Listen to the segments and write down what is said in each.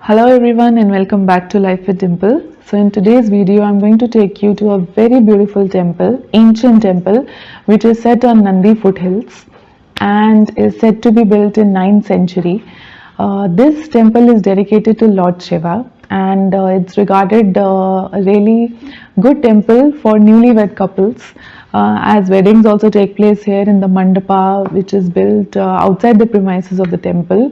Hello everyone and welcome back to Life with Dimple. So in today's video I'm going to take you to a very beautiful temple, ancient temple which is set on Nandi foothills and is said to be built in 9th century. This temple is dedicated to Lord Shiva and it's regarded a really good temple for newlywed couples as weddings also take place here in the mandapa which is built outside the premises of the temple.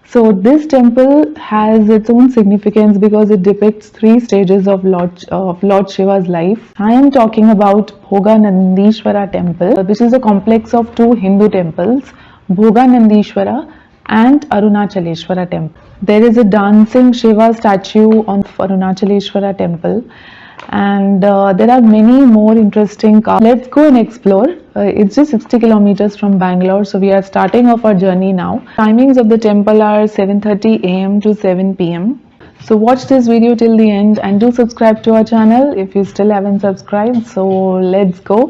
So this temple has its own significance because it depicts three stages of Lord Shiva's life. I am talking about Bhoga Nandishwara temple, which is a complex of two Hindu temples, Bhoga Nandishwara and Arunachaleshwara temple. There is a dancing Shiva statue on Arunachaleshwara temple and there are many more interesting let's go and explore. It's just 60 kilometers from Bangalore, so we are starting off our journey now. Timings of the temple are 7:30 a.m. to 7 p.m. So watch this video till the end and do subscribe to our channel if you still haven't subscribed. So let's go.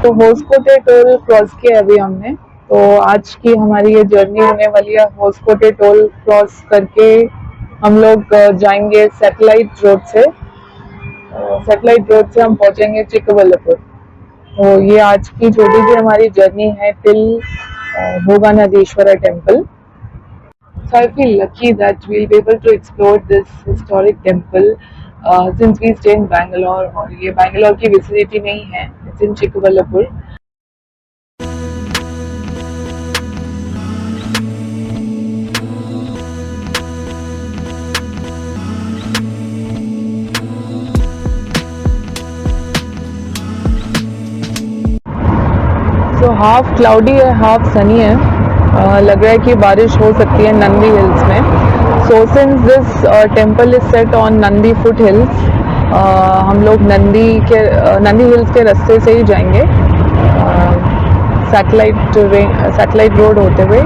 तो Hoskote toll cross किया अभी हमने, तो आज की हमारी ये journey होने वाली है होसकोटे टोल क्रॉस करके हम लोग जाएंगे सैटेलाइट रोड से। सैटेलाइट रोड से हम पहुंचेंगे चिकबल्लापुर। तो ये आज की छोटी सी हमारी जर्नी है till Bhoganandeeshwara temple. So I feel lucky that we'll be able to explore this historic temple since we stay in Bangalore और ये Bangalore की vicinity में ही है, it's in Chikkaballapur. So half cloudy है, half sunny है। लग रहा है कि बारिश हो सकती है नंदी हिल्स में। So since this temple is set on Nandi foot hills, हम लोग नंदी हिल्स के रास्ते से ही जाएंगे सैटेलाइट रोड होते हुए।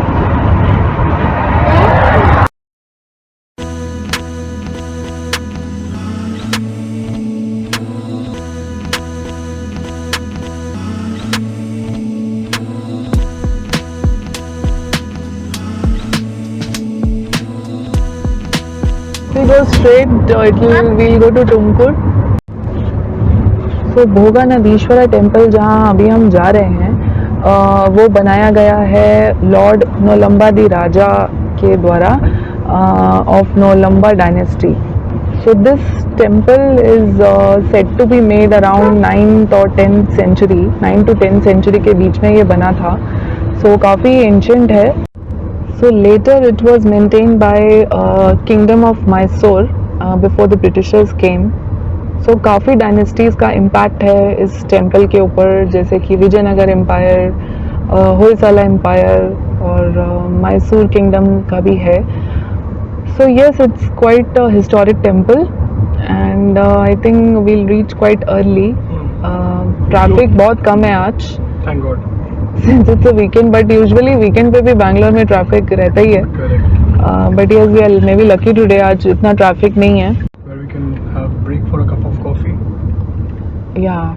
We go straight, we'll go to Tumkur. So भोगा नदीश्वरा टेम्पल जहाँ अभी हम जा रहे हैं वो बनाया गया है लॉर्ड नोलंबा राजा के द्वारा of Nolamba dynasty. So this temple is said to be made around 9th or 10th century, 9 to 10 century के बीच में ये बना था। So काफ़ी ancient है। So later it was maintained by Kingdom of Mysore before the Britishers came. So काफ़ी dynasties का impact है इस टेम्पल के ऊपर, जैसे कि विजयनगर एम्पायर, होयसाला एम्पायर और मैसूर किंगडम का भी है। So yes, it's quite a historic temple and I think we'll reach quite early. Traffic बहुत कम है आज, Thank God. Since it's a weekend, but usually weekend पे भी बैंगलोर में ट्रैफिक रहता ही है। But yes, we are maybe lucky today, आज इतना ट्रैफिक नहीं है। Where we can have break for a cup of coffee. Yeah.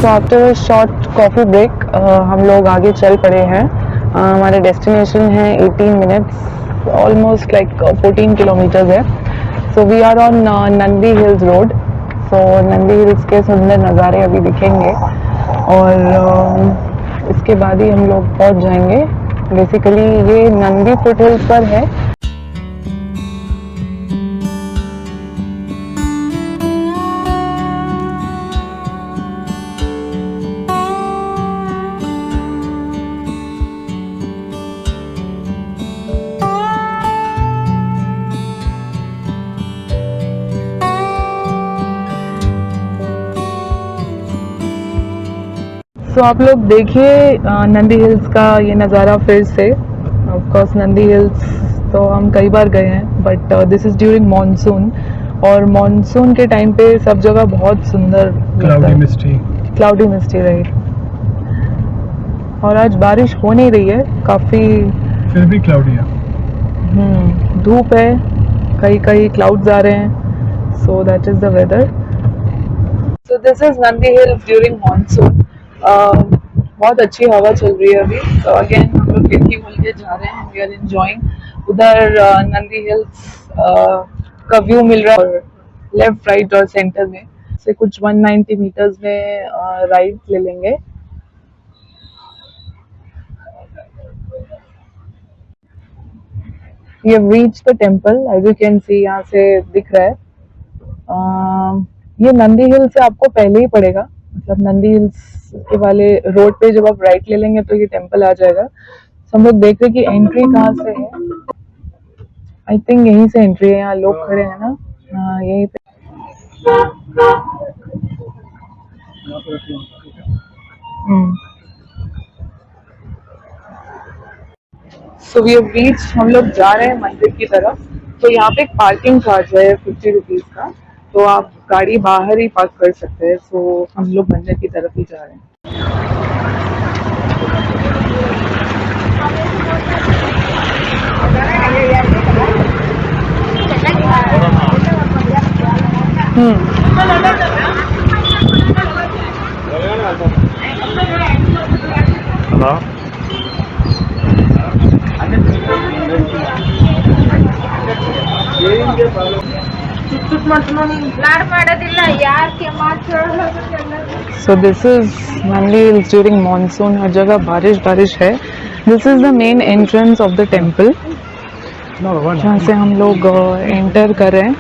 So after a short coffee break हम लोग आगे चल पड़े हैं. हमारे डेस्टिनेशन है 18 मिनट्स, ऑलमोस्ट लाइक 14 किलोमीटर्स है. So we are on Nandi Hills road. So Nandi Hills के सुंदर नज़ारे अभी दिखेंगे और इसके बाद ही हम लोग पहुंच जाएंगे. बेसिकली ये नंदी फुट हिल्स पर है. तो आप लोग देखिए नंदी हिल्स का ये नज़ारा फिर से. ऑफ कोर्स नंदी हिल्स तो हम कई बार गए हैं, but this is during monsoon, और मॉनसून के टाइम पे सब जगह बहुत सुंदर क्लाउडी मिस्टी राइट. और आज बारिश हो नहीं रही है, काफ़ी फिर भी क्लाउडी है. धूप है, कई कई क्लाउड्स आ रहे हैं. So that is the weather. So this is Nandi Hills during monsoon. बहुत अच्छी हवा चल रही है अभी. तो अगेन हम लोग खिड़की खोल के जा रहे हैं. We are enjoying. उधर नंदी हिल्स का व्यू मिल रहा है, और लेफ्ट राइट और सेंटर में से कुछ 190 मीटर्स में राइड ले लेंगे. We have reached the temple, as you can see. यहाँ से दिख रहा है. ये नंदी हिल से आपको पहले ही पड़ेगा, मतलब नंदी हिल्स के वाले रोड पे जब आप राइट ले लेंगे तो ये टेम्पल आ जाएगा. तो हम लोग देख रहे हैं कि एंट्री कहाँ से है. आई थिंक यहीं से एंट्री है. यहाँ लोग खड़े हैं ना, यहीं पे. So we have reached. हम लोग जा रहे हैं मंदिर की तरफ. तो यहाँ पे एक पार्किंग चार्ज है 50 रुपीज का, तो आप गाड़ी बाहर ही पार्क कर सकते हैं. सो हम लोग मंदिर की तरफ ही जा रहे हैं. So this is Nandi Hills during monsoon. हर जगह बारिश बारिश है. This is the main entrance of the temple, जहाँ से हम लोग एंटर कर रहे हैं.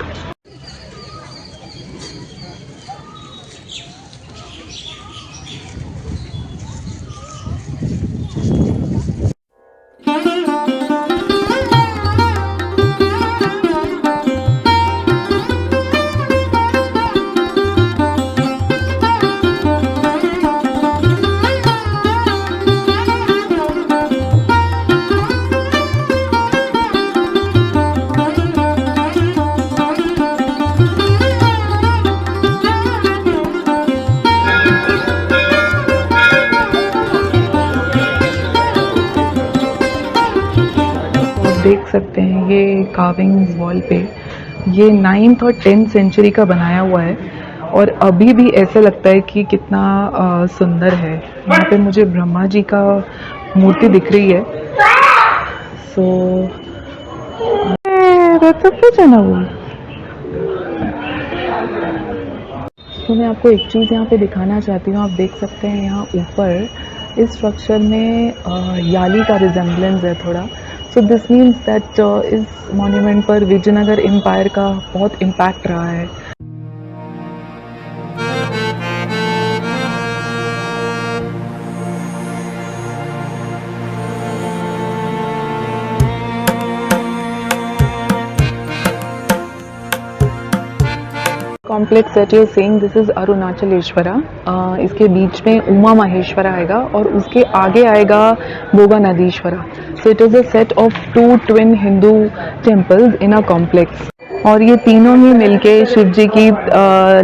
देख सकते हैं ये कार्विंग्स वॉल पे, ये 9th और 10th सेंचुरी का बनाया हुआ है, और अभी भी ऐसा लगता है कि कितना सुंदर है. यहाँ पे मुझे ब्रह्मा जी का मूर्ति दिख रही है. सो ना वो. तो मैं आपको एक चीज़ यहाँ पे दिखाना चाहती हूँ. आप देख सकते हैं यहाँ ऊपर इस स्ट्रक्चर में याली का रिजेम्बलेंस है थोड़ा. सो दिस मीन्स दैट इस मॉन्यूमेंट पर विजयनगर एम्पायर का बहुत इम्पैक्ट रहा है. Complex that you are seeing, this is Arunachaleshwara. इसके बीच में उमा महेश्वरा आएगा और उसके आगे आएगा भोगानदीश्वरा. So it is a set of 2 twin Hindu temples in a complex. और ये तीनों ही मिलके शिव जी की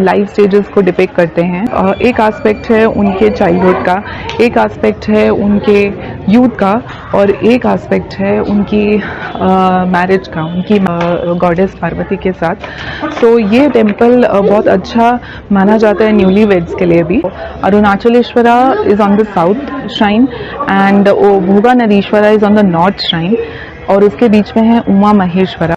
लाइफ स्टेजेस को डिपिक्ट करते हैं। एक एस्पेक्ट है उनके चाइल्डहुड का, एक एस्पेक्ट है उनके यूथ का, और एक एस्पेक्ट है उनकी मैरिज का, उनकी गॉडेस पार्वती के साथ। सो ये टेम्पल बहुत अच्छा माना जाता है न्यूली वेड्स के लिए भी। Arunachaleshwara is on the south shrine and Bhoganandeeshwara is on the north shrine, और उसके बीच में है उमा महेश्वरा।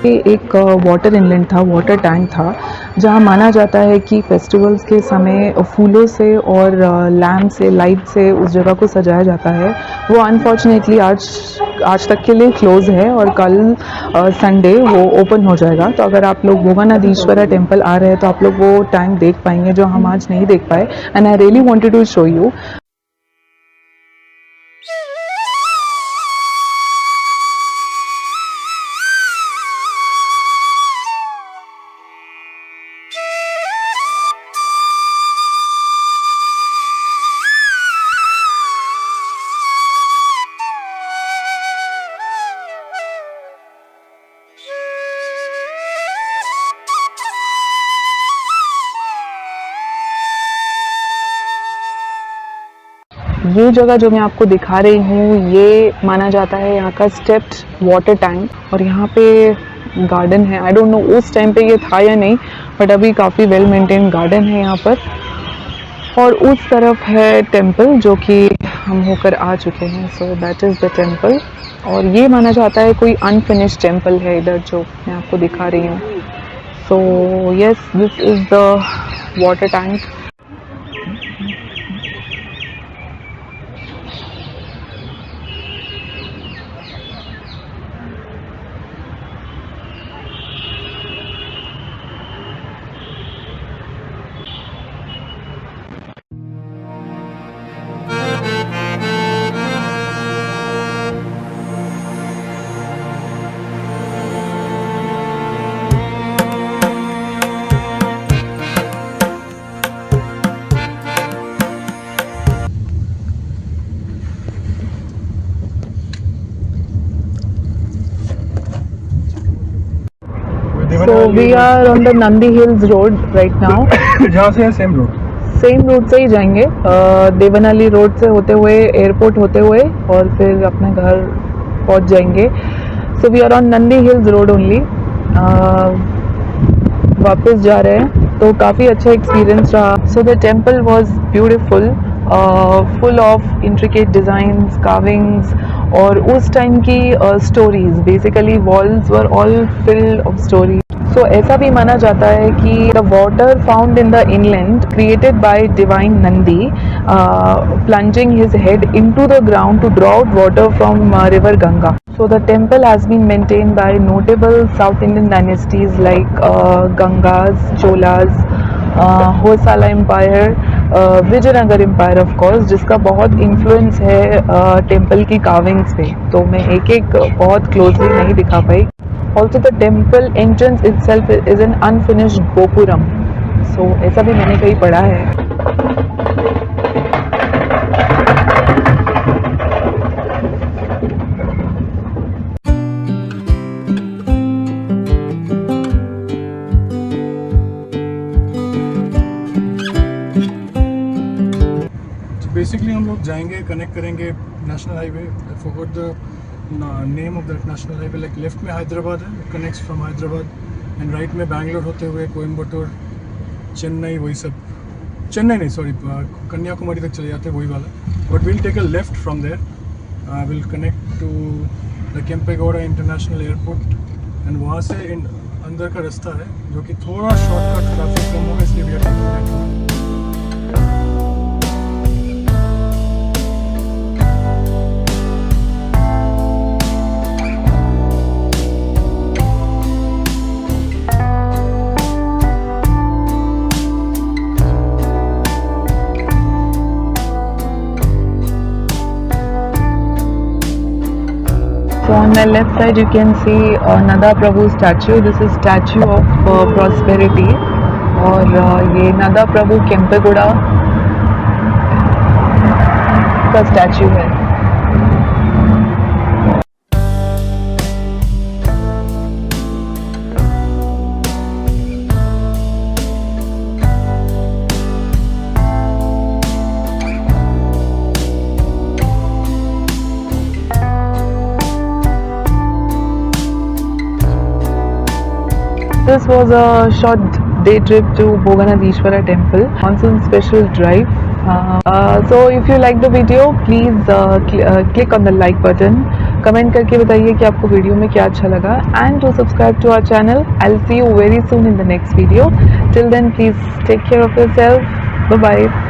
ये एक वाटर इनलेट था, वाटर टैंक था, जहाँ माना जाता है कि फेस्टिवल्स के समय फूलों से और लैम्प से, लाइट से उस जगह को सजाया जाता है। वो अनफॉर्चुनेटली आज तक के लिए क्लोज़ है, और कल संडे वो ओपन हो जाएगा। तो अगर आप लोग भोगानदीश्वरा टेम्पल आ रहे हैं तो आप लोग वो टैंक देख पाएंगे, जो हम आज नहीं देख पाए, and I really wanted to show you. ये जगह जो मैं आपको दिखा रही हूँ, ये माना जाता है यहाँ का स्टेप्ड वाटर टैंक, और यहाँ पे गार्डन है। आई डोंट नो उस टाइम पे ये था या नहीं, बट अभी काफ़ी वेल मेंटेन गार्डन है यहाँ पर। और उस तरफ है टेम्पल, जो कि हम होकर आ चुके हैं। So that is the temple, और ये माना जाता है कोई अनफिनिश्ड टेम्पल है इधर जो मैं आपको दिखा रही हूँ। So yes, this is the water tank. So we are on the Nandi Hills road right now. जहाँ से है सेम रोड, सेम रूट से ही जाएंगे, देवनाली रोड से होते हुए, एयरपोर्ट होते हुए, और फिर अपने घर पहुंच जाएंगे। So we are on Nandi Hills road only. वापस जा रहे हैं, तो काफ़ी अच्छा एक्सपीरियंस रहा। So the temple was beautiful, full of intricate designs, carvings, और उस टाइम की stories. Basically walls were all filled of stories. So ऐसा भी माना जाता है कि the water found in the inland created by divine Nandi plunging his head into the ground to draw out water from river Ganga. So the temple has been maintained by notable South Indian dynasties like Gangas, Cholas, Hosala Empire, Vijayanagara empire of course, जिसका बहुत influence है temple की carvings पे। तो मैं एक एक बहुत क्लोजली नहीं दिखा पाई। Also the temple entrance itself is an unfinished gopuram. So ऐसा भी मैंने कहीं पढ़ा है। बेसिकली हम लोग जाएंगे, कनेक्ट करेंगे national highway. I forgot the name of that national highway. Like left में हैदराबाद है, it connects from Hyderabad, and right में बैंगलोर होते हुए कोयम्बटूर, चेन्नई, वही सब। चेन्नई नहीं, सॉरी, कन्याकुमारी तक चले जाते हैं, वही वाला। But will take a left from there, will connect to the Kempegowda international airport, and वहाँ से अंदर का रास्ता है जो कि थोड़ा शॉर्टकट, ट्रैफिक कम होगा, इसलिए भी taking. So on my left side you can see Nada Prabhu statue. This is statue of prosperity. और ये नदा प्रभु केम्पेगौड़ा का स्टैचू है. This was a short day trip to Bhoganadishwara temple, monsoon special drive. So if you like the video, please click on the like button. Comment करके बताइए कि आपको video में क्या अच्छा लगा, and to subscribe to our channel. I'll see you very soon in the next video. Till then, please take care of yourself. Bye bye.